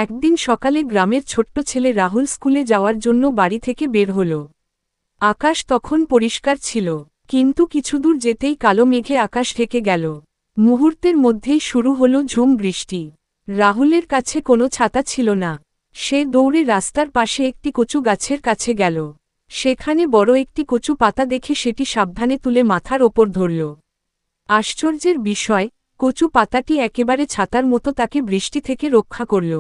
একদিন সকালে গ্রামের ছোট্ট ছেলে রাহুল স্কুলে যাওয়ার জন্য বাড়ি থেকে বের হল। আকাশ তখন পরিষ্কার ছিল, কিন্তু কিছুদূর যেতেই কালো মেঘে আকাশ ঢেকে গেল। মুহূর্তের মধ্যেই শুরু হল ঝুম বৃষ্টি। রাহুলের কাছে কোনো ছাতা ছিল না। সে দৌড়ে রাস্তার পাশে একটি কচু গাছের কাছে গেল। সেখানে বড় একটি কচু পাতা দেখে সেটি সাবধানে তুলে মাথার ওপর ধরল। আশ্চর্যের বিষয়, কচু পাতাটি একেবারে ছাতার মতো তাকে বৃষ্টি থেকে রক্ষা করল।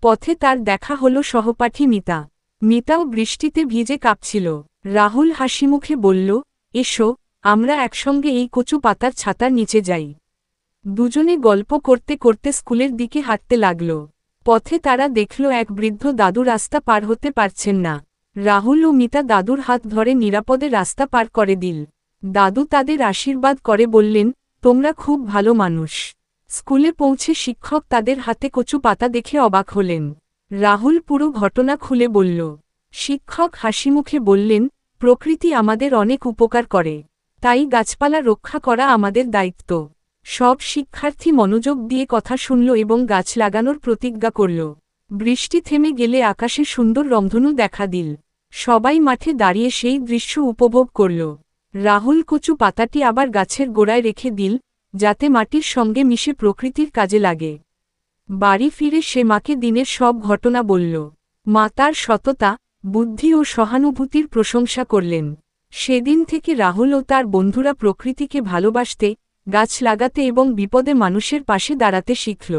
পথে তার দেখা হল সহপাঠী মিতা। মিতাও বৃষ্টিতে ভিজে কাঁপছিল। রাহুল হাসিমুখে বলল, এসো, আমরা একসঙ্গে এই কচু পাতার ছাতার নিচে যাই। দুজনে গল্প করতে করতে স্কুলের দিকে হাঁটতে লাগল। পথে তারা দেখল এক বৃদ্ধ দাদু রাস্তা পার হতে পারছেন না। রাহুল ও মিতা দাদুর হাত ধরে নিরাপদে রাস্তা পার করে দিল। দাদু তাদের আশীর্বাদ করে বললেন, তোমরা খুব ভালো মানুষ। স্কুলে পৌঁছে শিক্ষক তাদের হাতে কচু পাতা দেখে অবাক হলেন। রাহুল পুরো ঘটনা খুলে বলল। শিক্ষক হাসিমুখে বললেন, প্রকৃতি আমাদের অনেক উপকার করে, তাই গাছপালা রক্ষা করা আমাদের দায়িত্ব। সব শিক্ষার্থী মনোযোগ দিয়ে কথা শুনল এবং গাছ লাগানোর প্রতিজ্ঞা করল। বৃষ্টি থেমে গেলে আকাশে সুন্দর রংধনু দেখা দিল। সবাই মাঠে দাঁড়িয়ে সেই দৃশ্য উপভোগ করল। রাহুল কচু পাতাটি আবার গাছের গোড়ায় রেখে দিল, যাতে মাটির সঙ্গে মিশে প্রকৃতির কাজে লাগে। বাড়ি ফিরে সে মাকে দিনের সব ঘটনা বলল। মা তার সততা, বুদ্ধি ও সহানুভূতির প্রশংসা করলেন। সেদিন থেকে রাহুল ও তার বন্ধুরা প্রকৃতিকে ভালোবাসতে, গাছ লাগাতে এবং বিপদে মানুষের পাশে দাঁড়াতে শিখল।